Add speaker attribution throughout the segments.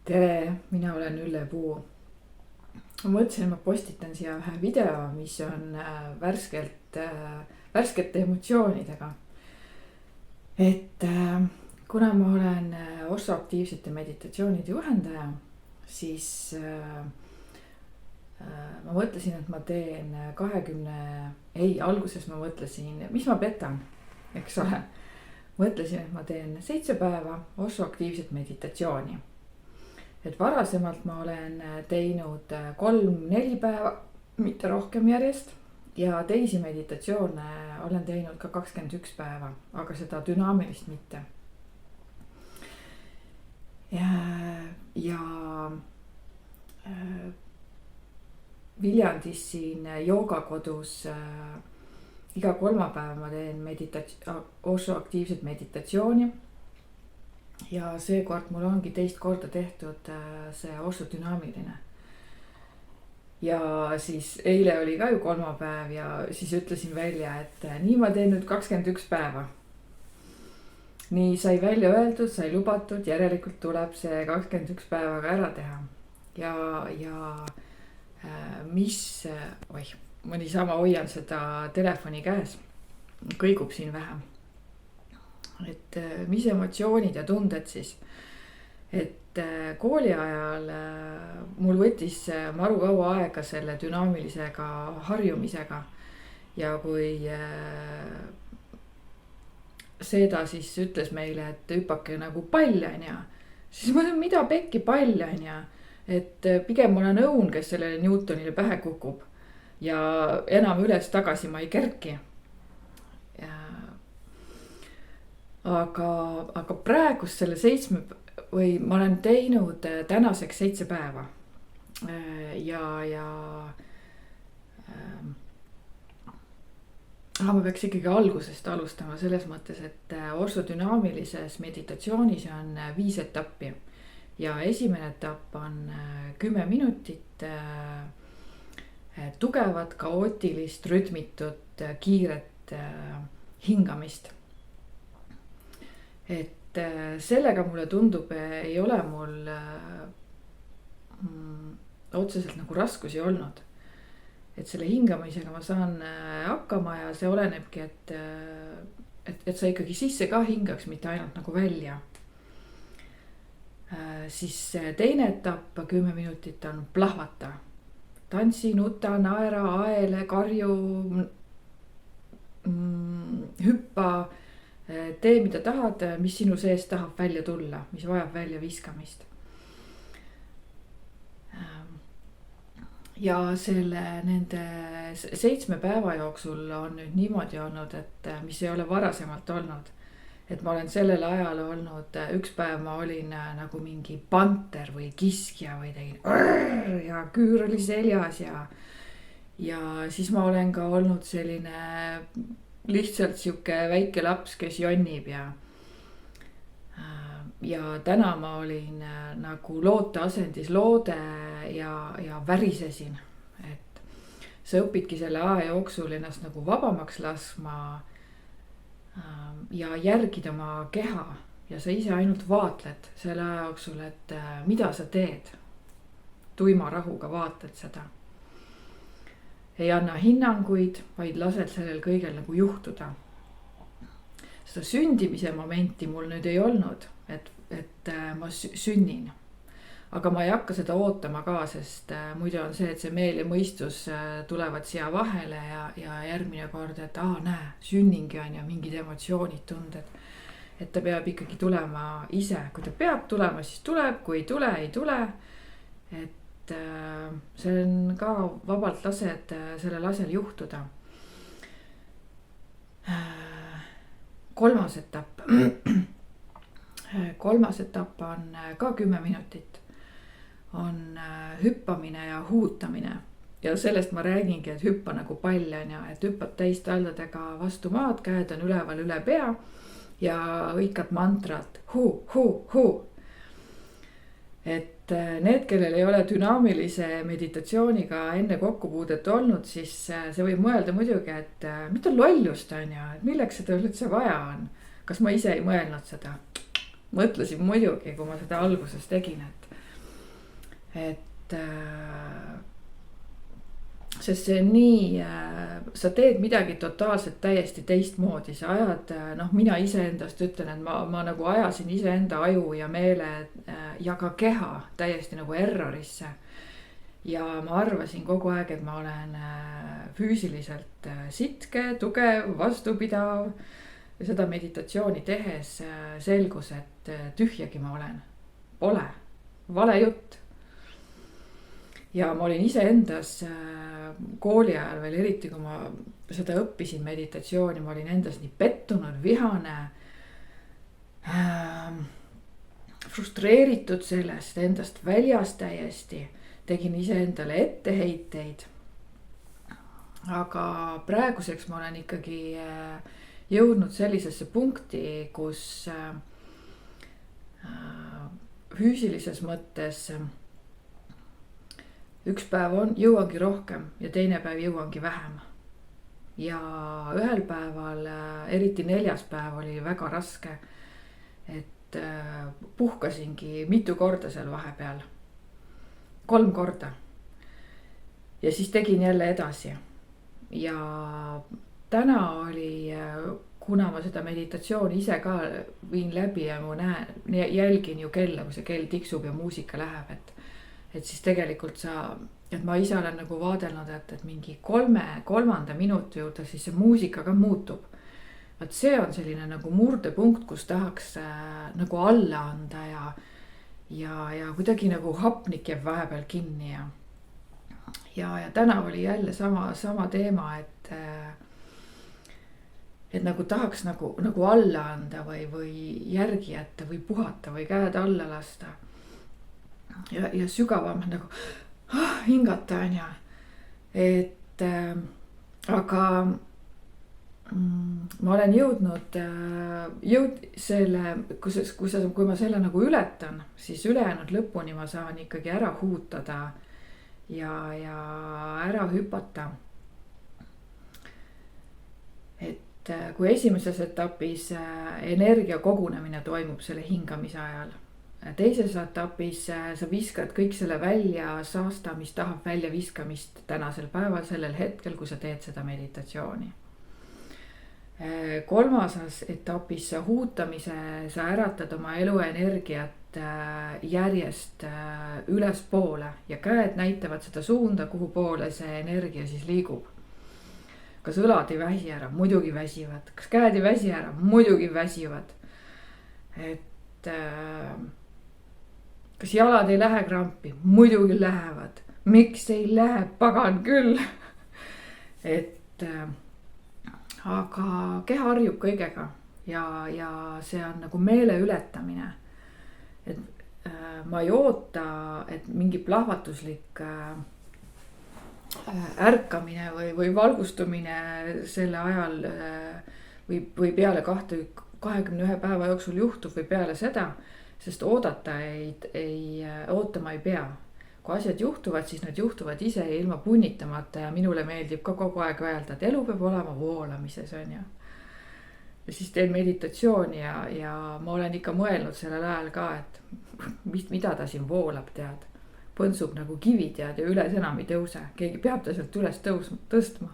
Speaker 1: tere, mina olen Ülle Puu. Ma mõtlesin, et ma postitan siia ühe video, mis on värskete emotsioonidega. Et kuna ma olen Osho aktiivsete meditatsioonide juhendaja, siis ma mõtlesin, et ma teen alguses ma mõtlesin, mis ma petan, eks ole. Mõtlesin, et ma teen 7 päeva Osho aktiivset meditatsiooni. Et varasemalt ma olen teinud 3-4 päeva, mitte rohkem järjest. Ja teisi meditatsioone olen teinud ka 21 päeva, aga seda dünaamilist mitte. Ja Viljandis siin joogakodus iga kolmapäev ma teen Osho aktiivset meditatsiooni. Ja seekord mul ongi teist korda tehtud see Osho dünaamiline. Ja siis eile oli ka ju kolmapäev ja siis ütlesin välja, et nii ma teen nüüd 21 päeva. Nii sai välja öeldud, sai lubatud, järelikult tuleb see 21 päeva ka ära teha. Ja ma niisama hoian seda telefoni käes, kõigub siin vähem. Et mis emotsioonid ja tunded siis, et kooli ajal mul võttis maru kaua aega selle dünaamilisega harjumisega. Ja kui Seda siis ütles meile, et hüppake nagu pall on ja, siis ma ütlen, mida pekki pall on ja, et pigem ma olen õun, kes sellele Newtonile pähe kukub ja enam üles tagasi ma ei kerki. Aga praegust selle ma olen teinud tänaseks 7 päeva. Ma peaks ikkagi algusest alustama selles mõttes, et Osho dünaamilises meditatsioonis on 5 etappi. Ja esimene etapp on 10 minutit tugevat, kaootilist, rütmitut, kiiret hingamist. Et sellega mulle tundub, ei ole mul otseselt nagu raskusi olnud. Et selle hingamisega ma saan hakkama ja see olenebki, et sa ikkagi sisse ka hingaks, mitte ainult nagu välja. Siis teine etapp, 10 minutit on plahvata. Tantsi, nuta, naera, aele, karju, hüppa. Tee mida tahad, mis sinu sees tahab välja tulla, mis vajab välja viskamist. Ja nende 7 päeva jooksul on nüüd niimoodi olnud, et mis ei ole varasemalt olnud. Et ma olen sellel ajal olnud, üks päev ma olin nagu mingi panter või kiskja või tegin ja küür oli seljas ja siis ma olen ka olnud selline lihtsalt siuke väike laps, kes jonnib ja täna ma olin nagu loote asendis loode ja värisesin. Et sa õpidki selle aja jooksul ennast nagu vabamaks laskma ja järgida oma keha ja sa ise ainult vaatled selle aja jooksul, et mida sa teed. Tuima rahuga vaatled seda. Ei anna hinnanguid, vaid lased sellel kõigel nagu juhtuda. Seda sündimise momenti mul nüüd ei olnud, et ma sünnin. Aga ma ei hakka seda ootama ka, sest muidu on see, et see meel ja mõistus tulevad siia vahele ja järgmine kord, et näe, sünningi on ja mingid emotsioonid, tunded. Et ta peab ikkagi tulema ise. Kui ta peab tulema, siis tuleb, kui ei tule, ei tule. Et see on ka vabalt lased sellel asjal juhtuda. Kolmas etapp. Kolmas etapp on ka 10 minutit. On hüppamine ja huutamine. Ja sellest ma räägingi, et hüppa nagu pall on ja, et hüppad täistaldadega vastu maad, käed on üleval üle pea ja hõikad mantrat hu. Et need, kellel ei ole dünaamilise meditatsiooniga enne kokkupuudet olnud, siis see võib mõelda muidugi, et mida lollust on ja, et milleks seda üldse vaja on. Kas ma ise ei mõelnud seda? Mõtlesin muidugi, kui ma seda alguses tegin, et et sest see on nii, sa teed midagi totaalselt täiesti teistmoodi, sa ajad, noh, mina iseendast ütlen, et ma nagu ajasin iseenda aju ja meele ja ka keha täiesti nagu errorisse. ja ma arvasin kogu aeg, et ma olen füüsiliselt sitke, tugev, vastupidav. ja seda meditatsiooni tehes selgus, et tühjagi ma olen. Pole, vale jutt. ja ma olin iseendas kooli ajal veel, eriti kui ma seda õppisin meditatsiooni, ma olin endas nii pettunud, vihane, frustreeritud sellest, endast väljas täiesti, tegin iseendale etteheiteid. aga praeguseks ma olen ikkagi jõudnud sellisesse punkti, kus füüsilises mõttes üks päev jõuangi rohkem ja teine päev jõuangi vähem. ja ühel päeval, eriti 4. päev oli väga raske, et puhkasingi mitu korda seal vahepeal, 3 korda. ja siis tegin jälle edasi. ja täna oli, kuna ma seda meditatsiooni ise ka viin läbi ja ma jälgin ju kella, kui see kell tiksub ja muusika läheb, et siis tegelikult et ma ise olen nagu vaadelnud, et mingi 3. minuti juurde siis see muusika ka muutub. et see on selline nagu murdepunkt, kus tahaks nagu alla anda ja kuidagi nagu hapnik jääb vahepeal kinni ja täna oli jälle sama teema, et nagu tahaks nagu alla anda või järgi jätta või puhata või käed alla lasta. ja sügavam nagu hingata on ju, et aga ma olen jõudnud selle, kui ma selle nagu ületan, siis ülejäänud lõpuni ma saan ikkagi ära huutada ja ära hüpata. et kui esimeses etapis energia kogunemine toimub selle hingamise ajal, teises etapis sa viskad kõik selle välja, saasta, mis tahab välja viskamist tänasel päeval, sellel hetkel, kui sa teed seda meditatsiooni. 3. etapis sa huutamise, sa äratad oma eluenergiat järjest ülespoole ja käed näitavad seda suunda, kuhu poole see energia siis liigub. kas õlad ei väsi ära? Muidugi väsivad. kas käed ei väsi ära? Muidugi väsivad. et kas jalad ei lähe krampi? Muidugi lähevad. Miks ei lähe? Pagan küll. et aga keha harjub kõigega ja see on nagu meele ületamine. et ma ei oota, et mingi plahvatuslik ärkamine või valgustumine selle ajal või peale 21 päeva jooksul juhtub või peale seda. Sest ootama ei pea. Kui asjad juhtuvad, siis nad juhtuvad ise ilma punnitamata ja minule meeldib ka kogu aeg öelda, et elu peab olema voolamises, on ju. Ja siis teen meditatsiooni ja ma olen ikka mõelnud sellel ajal ka, et mida ta siin voolab, tead. Põnsub nagu kivi, tead, ja üles enam ei tõuse. Keegi peab ta sealt üles tõstma.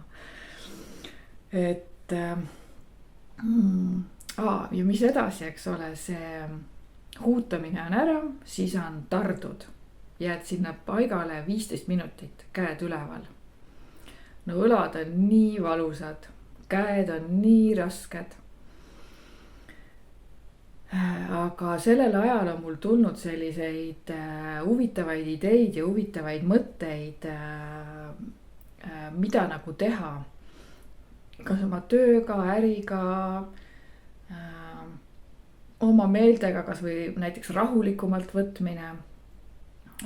Speaker 1: et ja mis edasi, eks ole, see huutamine on ära, siis on tardud. Jääd sinna paigale 15 minutit, käed üleval. No õlad on nii valusad, käed on nii rasked. Aga sellel ajal on mul tulnud selliseid huvitavaid ideid ja huvitavaid mõtteid, mida nagu teha. Kas oma tööga, äriga, oma meeltega, kas või näiteks rahulikumalt võtmine.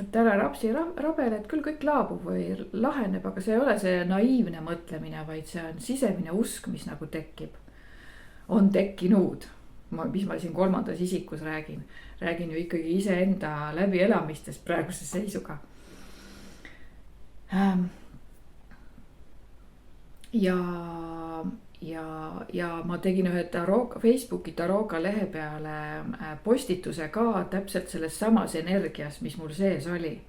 Speaker 1: Et ära rapsi rabele, et küll kõik laabub või laheneb, aga see ei ole see naiivne mõtlemine, vaid see on sisemine usk, mis nagu tekib. On tekkinud, mis ma siin 3. isikus räägin. Räägin ju ikkagi iseenda läbielamistest praeguse seisuga. Ja ma tegin ühe Facebooki Taroga lehe peale postituse ka täpselt selles samas energias, mis mul sees oli.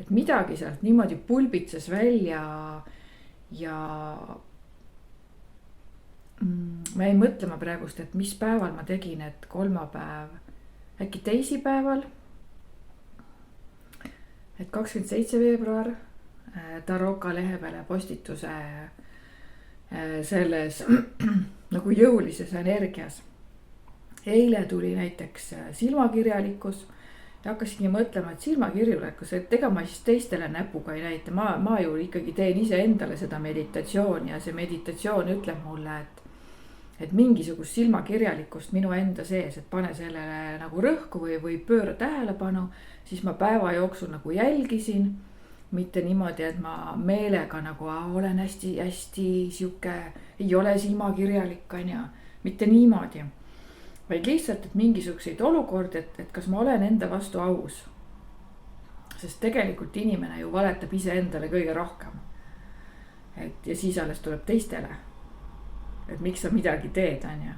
Speaker 1: et midagi sealt niimoodi pulbitses välja ja ma jäin mõtlema praegust, et mis päeval ma tegin, et kolmapäev, äkki teisipäeval, et 27. veebruar Taroka lehe peale postituse selles nagu jõulises energias. Eile tuli näiteks silmakirjalikkus ja hakkasingi mõtlema, et silmakirjalikkus, et ega ma siis teistele näpuga ei näita. Ma ju ikkagi teen ise endale seda meditatsiooni ja see meditatsioon ütleb mulle, et mingisugust silmakirjalikkust minu enda sees, et pane sellele nagu rõhku või pööra tähelepanu, siis ma päeva jooksul nagu jälgisin. Mitte niimoodi, et ma meelega nagu olen hästi siuke, ei ole silmakirjalik, on ja mitte niimoodi. Vaid lihtsalt, et mingisuguseid olukordi, et kas ma olen enda vastu aus. Sest tegelikult inimene ju valetab ise endale kõige rohkem. Ja siis alles tuleb teistele. Et miks sa midagi teed, on ja.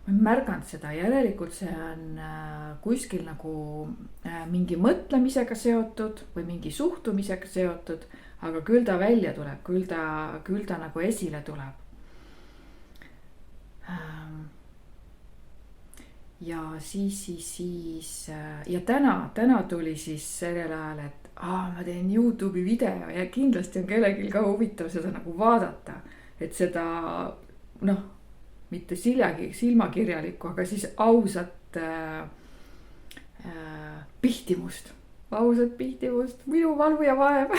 Speaker 1: Ma olen märganud seda, järelikult see on kuskil nagu mingi mõtlemisega seotud või mingi suhtumisega seotud, aga küll ta välja tuleb, küll ta nagu esile tuleb. Ja siis ja täna tuli siis sellel ajal, et ma teen YouTube'i video ja kindlasti on kellelgi ka huvitav seda nagu vaadata, et seda mitte silmakirjalikku, aga siis ausat pihtimust, minu valu ja vaev.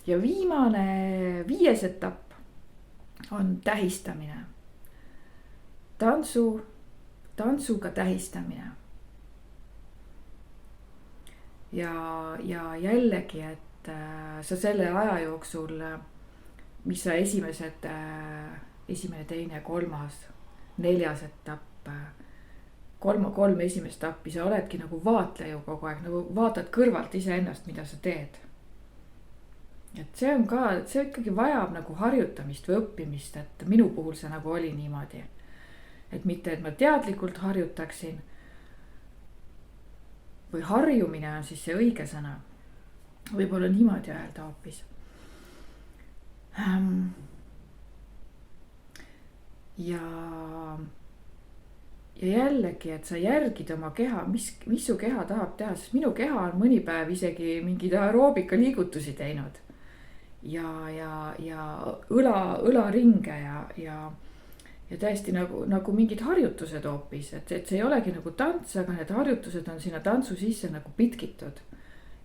Speaker 1: Ja viimane 5. etapp on tähistamine. Tantsuga tähistamine. Ja jällegi, et sa selle aja jooksul, mis sa esimene, teine, 3., 4. etapp, 3 esimest etappi, sa oledki nagu vaatleja kogu aeg, nagu vaatad kõrvalt iseennast, mida sa teed. Et see on ka, see ikkagi vajab nagu harjutamist või õppimist, et minu puhul see nagu oli niimoodi. Et mitte, et ma teadlikult harjutaksin või harjumine on siis see õige sõna. Võib-olla niimoodi öelda hoopis. Ja jällegi, et sa järgid oma keha, mis su keha tahab teha, sest minu keha on mõni päev isegi mingeid aeroobika liigutusi teinud. Ja õlaringe ja täiesti nagu mingid harjutused hoopis, et see ei olegi nagu tants, aga need harjutused on sinna tantsu sisse nagu pitkitud.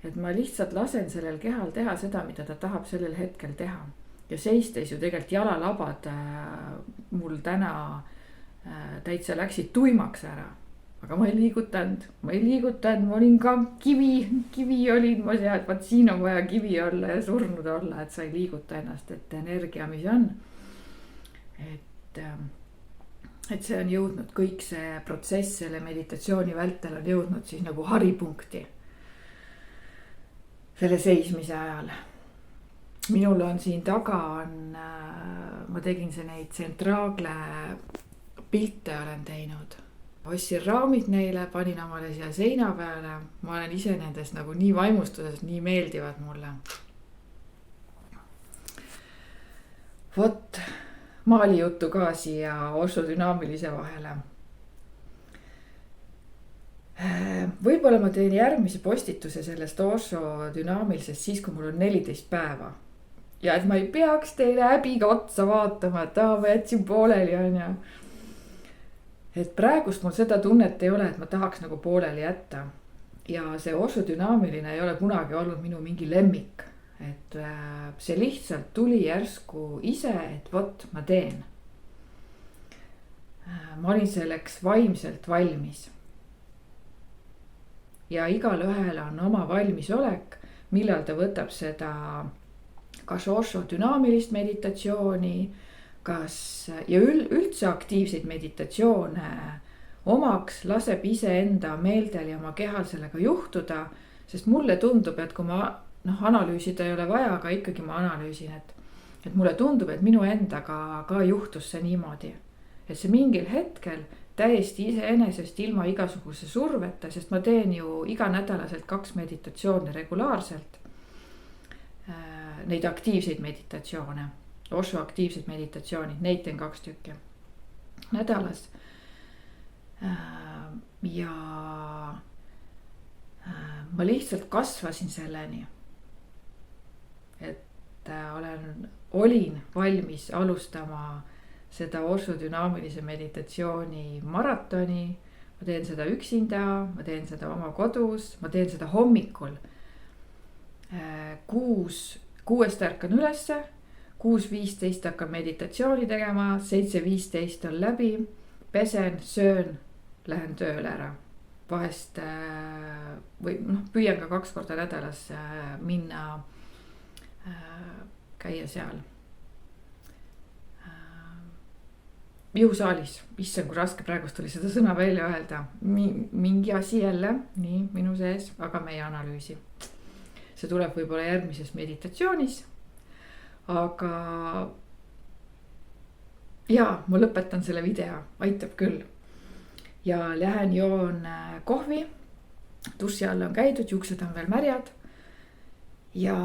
Speaker 1: Et ma lihtsalt lasen sellel kehal teha seda, mida ta tahab sellel hetkel teha. Ja seistes ju tegelikult jalalabad mul täna täitsa läksid tuimaks ära. Aga ma ei liigutanud, ma olin ka kivi olin ma seal, et vaat siin on vaja kivi olla ja surnud olla, et sa ei liiguta ennast, et energia, mis on. Et see on jõudnud, kõik see protsess selle meditatsiooni vältel on jõudnud siis nagu haripunkti. Selle seismise ajal. Minul on siin taga ma tegin neid tsentraagle pilte olen teinud. Ostsin raamid neile, panin omale siia seina peale. Ma olen ise nendest nagu nii vaimustuses, nii meeldivad mulle. Vot, maali juttu ka siia orsodünaamilise vahele. Võib-olla ma teen järgmise postituse sellest orsodünaamilisest siis, kui mul on 14 päeva. Ja et ma ei peaks teile häbiga otsa vaatama, et ma jätsin pooleli on ja. Et praegust mul seda tunnet ei ole, et ma tahaks nagu pooleli jätta. Ja see orsodünaamiline ei ole kunagi olnud minu mingi lemmik. Et see lihtsalt tuli järsku ise, et vot ma teen. Ma olin selleks vaimselt valmis. Ja igal ühel on oma valmisolek, millal ta võtab seda kas orsodünaamilist meditatsiooni, ja üldse aktiivseid meditatsioone omaks, laseb ise enda meeldel ja oma kehal sellega juhtuda, sest mulle tundub, et kui ma analüüsida ei ole vaja, aga ikkagi ma analüüsin, et mulle tundub, et minu endaga ka juhtus see niimoodi. et see mingil hetkel täiesti iseenesest ilma igasuguse surveta, sest ma teen ju iganädalaselt 2 meditatsiooni regulaarselt. Neid aktiivseid meditatsioone, Osho aktiivsed meditatsioonid, neid teen 2 tükki nädalas. Ja ma lihtsalt kasvasin selleni, et olin valmis alustama seda Osho dünaamilise meditatsiooni maratoni. Ma teen seda üksinda, ma teen seda oma kodus, ma teen seda hommikul. 6 ärkan ülesse, 6:15 hakkan meditatsiooni tegema, 7:15 on läbi, pesen, söön, lähen tööle ära. Vahest või püüan ka 2 korda nädalas minna, käia seal jõusaalis. Issand, kui raske praegust oli seda sõna välja öelda. Mingi asi jälle nii minu sees, aga me ei analüüsi. See tuleb võib-olla järgmises meditatsioonis. Aga jaa, ma lõpetan selle video, aitab küll. Ja lähen joon kohvi, duši all on käidud, juuksed on veel märjad. Ja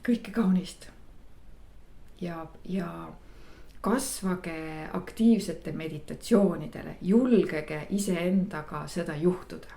Speaker 1: kõike kaunist. Ja kasvage aktiivsete meditatsioonidele, julgege iseendaga seda juhtuda.